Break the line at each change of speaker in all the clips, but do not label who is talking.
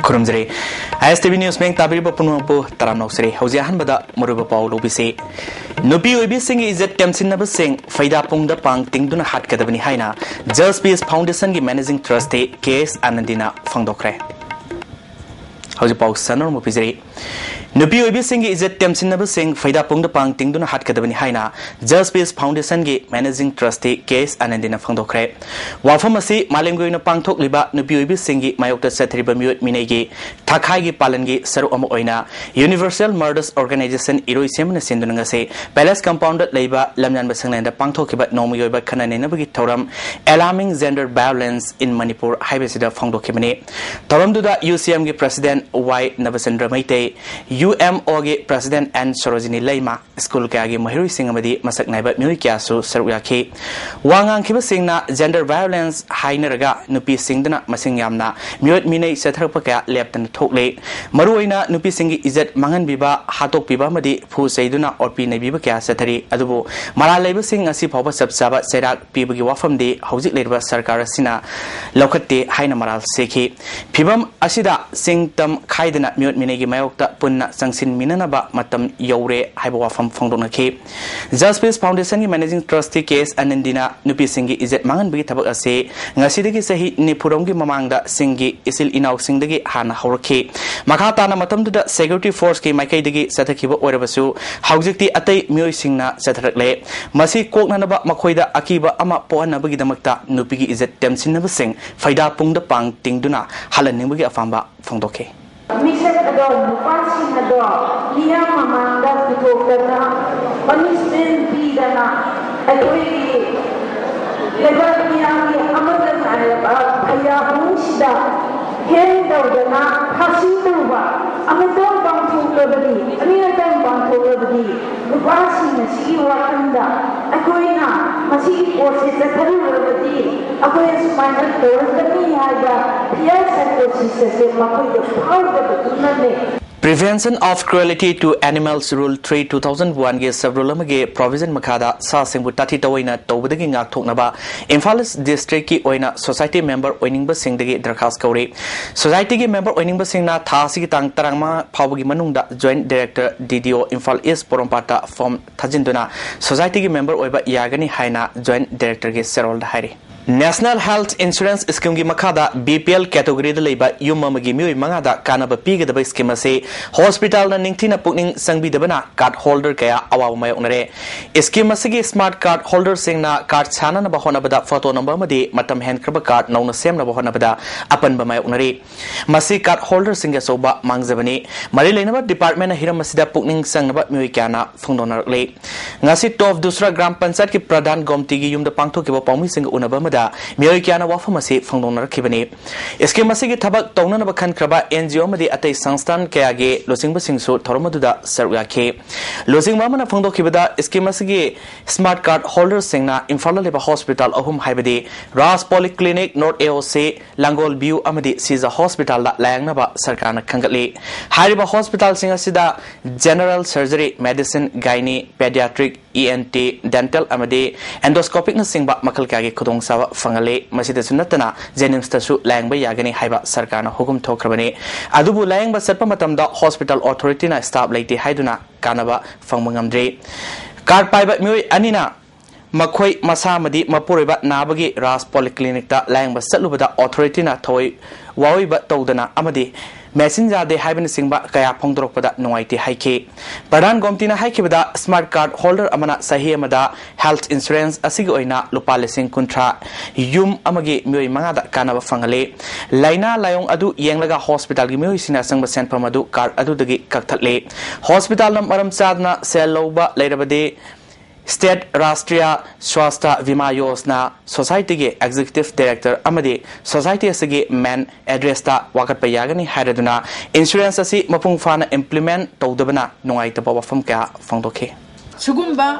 Kurumzre ISTV News Meng Tabiri Bapunupu Taramnosre Hosea Hanbada Muruba Paulo Bise Nupi Ubi Sing is at Temsinaba Sing Faida Pungda Pang Tingduna Hat Kadabani Haina Just Peace Foundation Managing Trustee Case Anandina Fangdokre Hosea Pau Sanor Mupizre Nupi Ubi Sing is at Temsinaba Sing Faida Pungda Pang Tingduna Hat Kadabani Haina Just Peace Foundation Managing Trustee Case Anandina Fangdokre Wafamasi Malinguina Pangtok Liba Nupi Ubi Singi Mayokta Satriba Mute Minegi Takai Palangi Saru Amoina Universal Murders Organization Iroi Semina Sindunangase Palace Compounded Labor Lamnan Basanga Pangtokiba Nomuyoba Kananabagi Toram Alarming Gender Violence in Manipur Hibesida Fangdokimani Toram Duda UCM President Y Navasandra Maite UMO President N Sorojini Leima School Kagi Mahiri Singamadi Masak Naiba Murikiasu Saruyaki Wangang Kiba Singna Gender Violence Haineraga Nupi Singdana Masingyamna Mute Mine Satrapaka Leptan Tokle Maruina Nupi Singi Izet Mangan Biba Hatok Biba Madi Fu Saiduna or Pina Biba Satari Adubo Mara Labor Sing Asi Papa Sabsaba Serak Pibagi Wafam de Hosik Labor Sarkara Sina Lokate Haina Maral Seki Pibam Asida Sing Tam Kaidana Mute Minegi Mayokta Punna Sangsin Minanaba Matam Yore Hibawafam Fondonaki Just Peace Foundation Managing Trustee Case Anandina Nupi Singi Izet Mangan Bigi Tabak Ase Ngasidigi Sahi Nipurongi Mamanga Singi Isil Inau Singdagi Hana Horaki Makatana Matam to the Security Force Ki Maikaidigi Satakiba Orabasu Haujikti Ate Mui Singna Satarakle Masi Koknanaba Makoida Akiba Ama Poana Bagidamakta Nupigi Izet Temsinaba Sing Faida Pungda Pang Tingduna Halanimbugi Afamba Fondoke
Mission ador, passing ador, liang mamanda pitokana, punishment bidana, agri, lebar liang amadan ayaba, kaya musda, hand dana, hasiduba, amador bangtu lebadi, riadan bangtu lebadi, passing si wakanda, agoina, masih posisi terlalu lebadi, agoy semangat terus ada, biasa posisi makai
Prevention of Cruelty to Animals Rule 3 2001 ge Savrulamage Provision Makada Sa Singbu Tati Tawina Tobadagi Ngak Thoknaba Imphal District ki Oina Society Member Oiningba Singdagi Darkhas Kauri Society ki Member Oiningba Singna Thasi Tang Tarangma Phawagi Manungda Joint Director DDO Imphal East Porompata Form Thajinduna Society ki Member Oiba Yagani Haina Joint Director ge Serol Hairi National Health Insurance Scheme ki makada BPL category da leiba yumamagi mioi mangada kanaba pigada scheme ase hospital na ningthina pukning sangbidabana card holder kaya awaw mayonare scheme asigi smart card holder singna card chana na bahona bada photo number madi matam hand kraba card nauna sem na bahona bada apan ba mayonare masi card holder singa soba mangjabani mari leinaba department na hiram asida pukning sangnaba mioi kana phungdonar le ngasi top dusra gram panchayat ki pradhan gomti gi yumda pangtho ki ba pawmi singa unaba Mioy Kiana Wafamasi from Donar Kibani. Eskimasi Tabak Tonan of a Kankraba, NGO Madi at a Sanstan Kayage, Losing Basingso, Toromaduda, Saruyake. Losing Mamana Fondo Kibada, Eskimasi Smart Card Holder Singna, Infala Leba Hospital, Ohum Hibadi, Ras Polyclinic, North AOC, Langol View Amadi, Caesar Hospital, Langnaba, Sarkana Kangali. Hariba Hospital Singasida, General Surgery, Medicine, Gynae, Pediatric, ENT, Dental Amadi, Endoscopic Singba Makalkagi Kudong Sawa Fangale, Masida Sunatana, Jenims Tasu, Langba Yagani Haiba, Sarkana, Hogum Tokrabani, Adubu Lang, but Sepamatamda Hospital Authority na Stab Lady Haiduna, Kanaba, Fangungamdre. Card Pipe Mui Anina. Makoi Masamadi Mapuriba Nabagi Ras Polyclinic da Lang but Salubada Authority na Toy Wawi but Todana Amadi. Messenger de Haven Singba Kaya Pongdropada Noiti Haiki. Paran Gomtina Haikibada Smart Card Holder Amana Sahi Amada Health Insurance Asigoina Lupalising Kuntra Yum Amagi Mui Mangada Kanaba Fangale Laina Layong Adu Yanglaga Hospital Gimui Sina Sangba San Pamadu Card Adu Dagi Kaktatle Hospital Maram Sadna Seloba Laterabade State Rashtriya Swasta Vima Yosna Society ge Executive Director Amadi Society asige Man Address ta wakat payagani haraduna insurance asi mapung fana implement tawdabana nungai ta bawafam ka fangdoke
Sugumba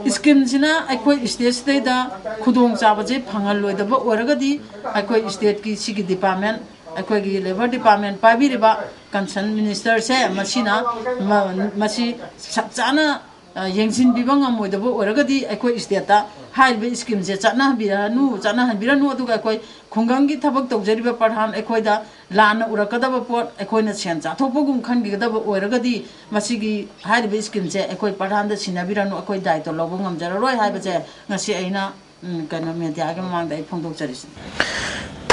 scheme sina akoi state da khudong chabaje phangal loidaba oragadi akoi state ki sigi department akoi gi labor department pabiriba concern minister se masina masi chana yengsin bibang amoy da bo oragadi akoi state hai be scheme je chana biranu adu ga akoi khungang gi thabak tawjari ba parhan akoi da lana urakada ba pot akoi na chen cha thopogum khan gi da ba oragadi masigi hai be scheme je akoi parhan da sina biranu akoi dai to lobo ngam jar roi hai ba je ngasi aina kana media ga mang dai phongdok charis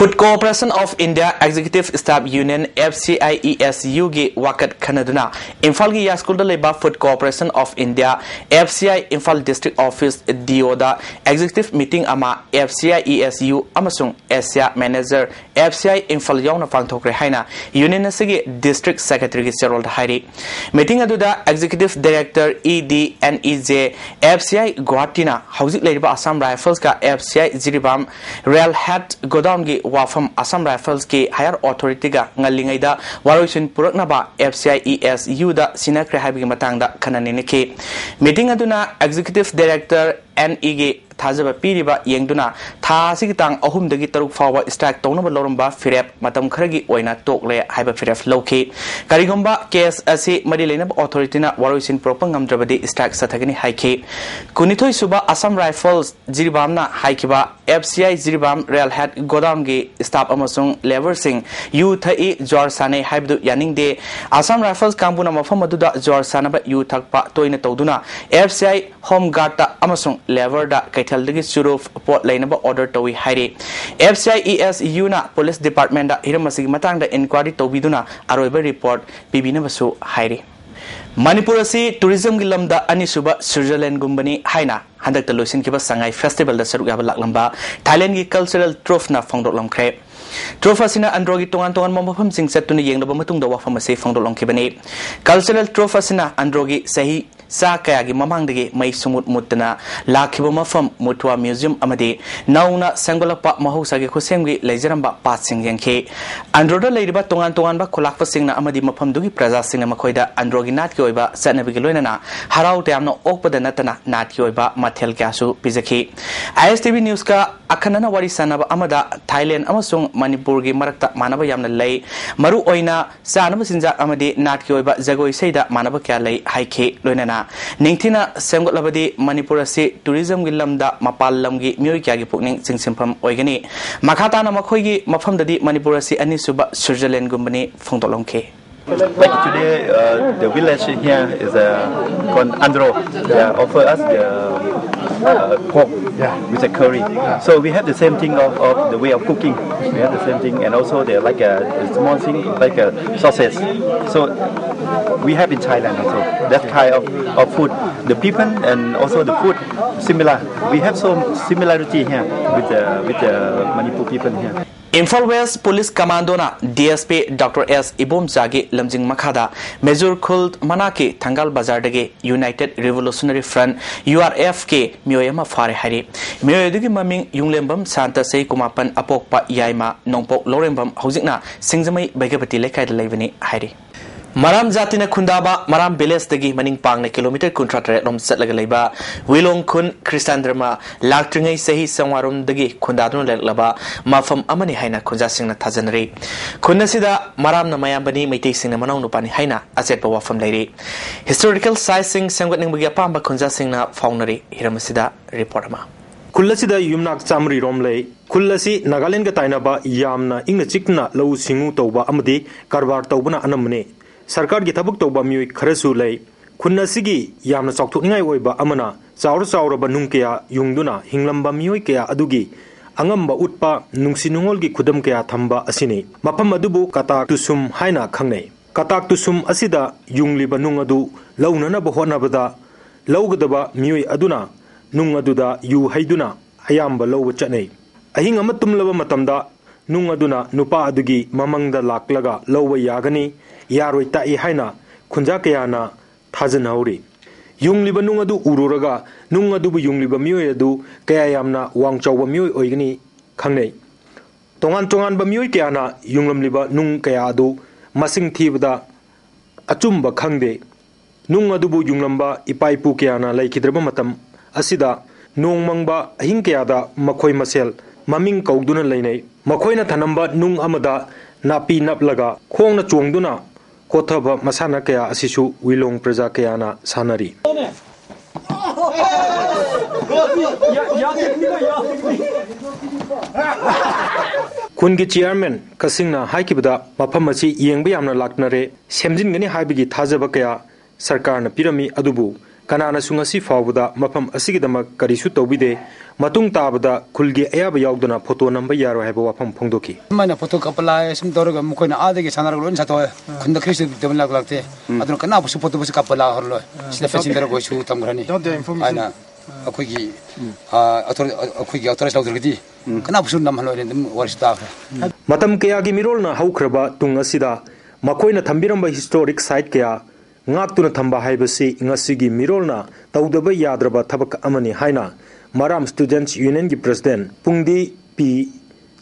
Food Corporation of India Executive Staff Union FCIESU gi wakat khanaduna Imphal gi Yaskul da leba Food Corporation of India FCI Imphal District Office DO da Executive Meeting ama FCIESU amasung Asia Manager FCI Imphal yauna pangthokre haina Union asigi District Secretary gi serol da hairi Meeting adu da Executive Director EDNEJ FCI Guwahati na hauzik leiba Assam Rifles ka FCI Jiribam Rail Head Godown gi wafam Assam Rifles ki higher authority ga ngalingai da waroisin purakna ba FCIESU da sinakre habi matang da khanani ke meeting aduna Executive Director NE Tazaba Piriba Yengduna Tha Sigitang Ahum the Gitaruk Fawa Stack Tonaba Lorumba Firep Matam Kragi Oina Tokle Hyper Firef Loki Karigomba case Asi Madilena Authority na Waroisin Propangam Drabadi Stack Satagani Haiki Kunitoi Suba Assam Rifles Jiribamna Haikiba FCI Jiribam Rail Head Godamgi Stop Amasung Lever Sing U Thai Jor Sane Hybdu Yaning de Assam Rifles Kambuna Mafamaduda Jor Sanaba U Takpa Toina Toduna FCI Home Guard Amasung Lever da Kaitaldagi Suruf Port Lainaba order Towi Hairi FCIESU na Police Department da Hiramasig Matang da Inquiry Tobiduna Aroiba Report Bibinabasu Hairi Manipurasi Tourism Gilamda Anisuba Switzerland Gumbani Haina Handak the Lusin Kiba Sangai Festival da Sarugaba Laklamba Thailand gi Cultural Trophy na Fongdok Lamkre Trophy na Androgi Tongan Momafam Sing set to the Yang Matung da Wafam say Fongdok Lamkibani Cultural Trophy na Androgi Sahi Sa Kayagi Mamangdagi May Sumut Mutana Lakiba from Mutua Museum Amadi Nauna Sangolapa Mahosagi Kosemgi Lazaramba Passing Yanke Androda Ladyba Tongan ba Kolakfa Singna Amadi Mapamdugi Praza Singna Makoida Androgi Natioiba Sanabigaluna Harau Tamno Opa the Natana Natioiba Matel Gasu Pizaki ISTV News ka Akanana Wari Sanaba Amada Thailand Amasung Manipurgi Marakta Manaba Yamna Lay Maru Oina Sanaba Sinja Amadi Natioiba Zagoi Seda Manaba Kalay Haike Lunana Ningtina Semgot Labadi Manipurasi Tourism Gilamda Mapalamgi Murikagi Pukning Singsimpam Oigani Makata Namakoigi Mafam Dadi Manipurasi Anisuba Switzerland Gumbani Fongtolongke.
Like today, the village here is called Andro. They offer us the pork with a curry. So we have the same thing of the way of cooking. We have the same thing, and also they like a small thing like a sausage. So we have in Thailand also that kind of food. The people and also the food similar. We have some similarity here with the Manipur people here.
Imphal West Police Commando na DSP Dr. S. Ibom Zagi Lamjing Makhada Major Kult Manaki Tangal Bazar dagi United Revolutionary Front URF ke Myoyama Fare Hari Myoyadigi Maming Yunglembam Santa Sei Kumapan Apokpa Yaima Nongpok Lorembam Hozikna Singzamai Bagapati Lekai Levani Hari Maram Jatina Kundaba, Maram Beles dagi Maning Pang na kilometer contractor rom Setlagaleba, Wilong Kun Christandrama, Lactringai Sehi Sanwarum dagi Kundadun Laba, Mafam Amani Haina Kunjasing na Tazanari. Kundasida Maram na Mayambani may tasting na Manong Nupani Haina, Azet Bawafam Lady. Historical sizing Sangwating Bugapamba Kunjasing na Faunari, Hiramasida Reportama.
Kullasida Yumnak Samri Romley, Kullasi Nagalenga Tainaba, Yamna, Inga Chikna, Low Singu Toba Amadi, Karbar Tobana Anamane. Sarkar gi thabuk tawba mioi kharasu lei khunna sigi yamna chawthukningai oiba amana chawra chawra banung kya yungduna hinglamba mioi kya adugi angamba utpa nungsinungol gi khudam kya thamba asini mapam adubu katak tusum haina khangnei katak tusum asida yungli banung adu launana bahona bada lawgadaba mioi aduna nung aduda yu haiduna ayamba law chanei ahinga matumlaba matamda nung aduna nupa adugi mamangda laklaga lawa yagani Yaroi Tai Haina, Kunjakayana, Tazanauri. Yung liba nung adu ururaga, nung adubu yung liba mioy adu, kaya yamna wang chow ba mioy oigani, kangnay. Tongan ba mioy kaya na yung lam liba nung kaya adu, masing tibada, achumba kangde. Nung adubu yung lamba ipaipu kaya na laikidraba matam, asida, nung mangba hing kaya da makoy masel, maming kaugdunan lainay. Makoy na tanamba nung amada, napi naplaga, kong na chuangduna, Kotaba Masana Kaya Asisu Wilong Praja Kayana Sanari. खुनगी chairman कसिंगना हाइकिबदा मफम असी येंगबा यामना लाक्नरे सेमजिनगनी हाइबिगी थाजबा कया सरकारना पिरमी अदुबु कनाना सुंगसी फावदा मफम असिगिदमक करिसु तौबिदे मतुंग ताबदा खुलगी अयाब यावदना photo number यारो हैबो वाफम फोंदोकी
माना फोटो कपला सम तोरगा मकोइना आदेगे सानार लोन सातो खुंद खरिसु देबला लागते अदुन कना बसु फोटो बसु कपला हरलो सिले फेसिंदर गोइसु तमग्रानी आइना अखोगी अखोगी अथोराइज लौदरगदी कना बसु नमहलो ने वरिस्ता
मतम कयागी मिरोलना हौख्रबा तुंग असिदा मकोइना थंबिरंबा हिस्टोरिक साइट कया ngakuna thamba haibasi ngasigi mirolna tawdaba yadraba thabak amani haina maram students union gi president pungdi p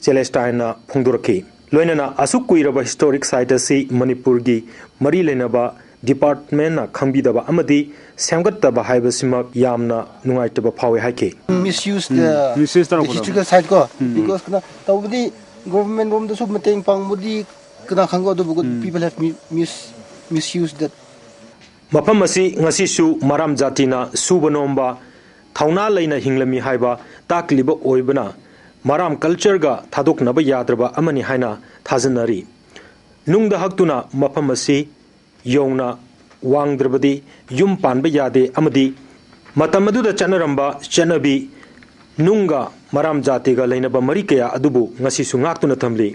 celestine phongduraki loinana asuk kuiraba historic site asi manipur gi mari lenaba department na khangbidaba amadi semgattaba haibasimak yamna nungaitaba phawe haike
misuse the historical site ko because kana tawdi government rom da sub mateng pangmudi kana khango do people have misused that
मफम असी ngasisu maram jatina subanomba thauna leina hinglami haiba takliba oibana maram culture ga thadoknaba yadraba amani haina thajanari nungda haktuna mafam asi yongna wangdrabadi yum panba yade amadi matamadu da chanaramba chanabi nunga maram jatiga leinaba mari kaya adubu ngasisu ngaktuna thamli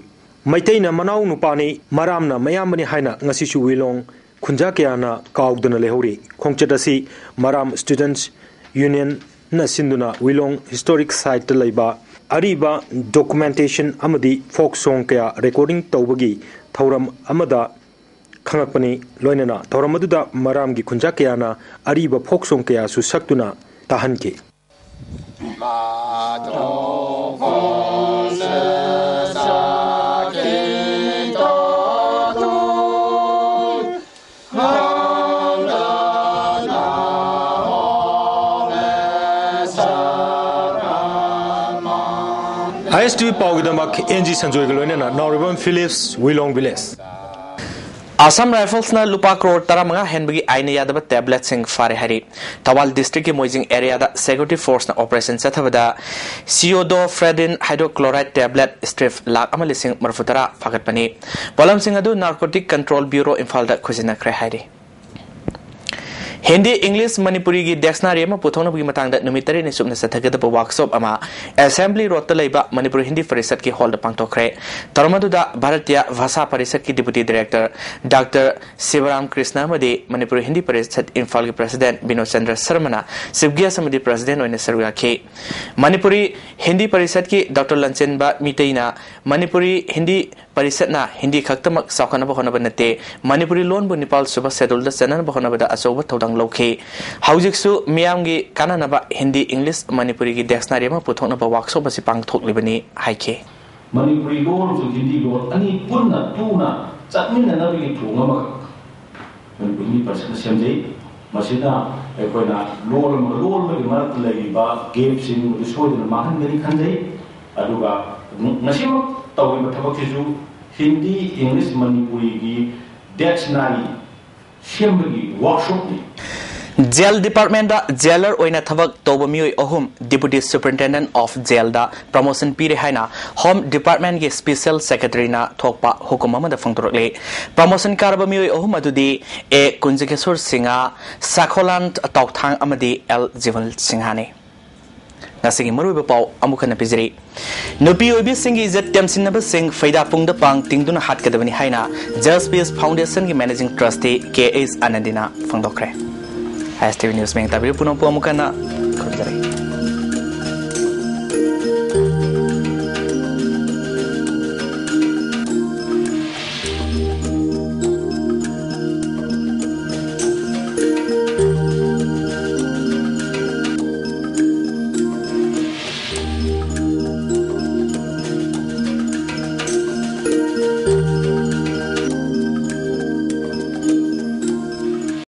maitaina manau nupani maramna mayamani haina ngasisu wilong खुंजा क्याना काउदना लेहौरी खोंचटसी मराम students union न सिंधुना Wilong historic site लैबा अरीबा डॉक्यूमेंटेशन अमदी फोक सॉन्ग क्या रिकॉर्डिंग तौबगी थौरम अमदा खंगकपनी लोइनना थौरम अदुदा मराम की खुंजा क्याना अरीबा फोक सॉन्ग क्या सुसक्तुना ताहनके ISTV Pawgidamak NG Sanjoy Galonena Nauriban Phillips Wilong Village Assam Rifles na lupa crore taramanga henbagi aina yadaba tablet sing fare hari Tawal district ki moising area da security force na operation sathavada Siodo Fredin hydrochloride tablet strip lak amalising marfutara fagat pani Polam sing adu Narcotic Control Bureau Imphal da khuzina kre hari Hindi English Manipuri gi dictionary ma puthona gi matang da numitari ni subna sathagada pa workshop ama assembly rot laiba Manipur Hindi Parisad ki hall da pangtokre tarmadu da Bharatiya Bhasha Parisad ki deputy director Dr. Sivaram Krishna madi Manipur Hindi Parisad Imphal ki president Binod Chandra Sarmana Sibgya Samadi president oine sarga ke Manipuri Hindi Parisad ki Dr. Lanchen ba mitaina Manipuri Hindi Parisad na Hindi khaktamak saukana ba hona banate Manipuri loan bu Nepal suba schedule da chanan ba hona ba asoba thodang lokhe haujiksu miyamgi kananaba Hindi English Manipuri gi dictionary ma puthona ba workshop asi pangthok libani haike
Manipuri loan su Hindi loan ani punna tuna chatminna na bi thunga ma Manipuri person semjei masina ekoina loan ma marat laiba game sing disodina mahan gani khanjai aduga nasim tawi mathabak ju Hindi English Manipuri gi dictionary Shembagi workshop ni
Jail Department da jailer oina thabak toba mioi ohum Deputy Superintendent of Jail da promotion pire haina Home Department ge Special Secretary na thokpa hukum amada phangtorokle promotion karba mioi ohum adudi A Kunjikesur Singha Sakholant Tokthang amadi L Jival Singhane Nasigi maruba pau amukana pizri Nupi obi singi izat temsinaba sing faida pungda pang tingduna hat kadabani haina Jail Space Foundation ki Managing Trustee K.S. Anandina phangdokre ISTV News में तभी पुनः पुआ मुकना खुद करें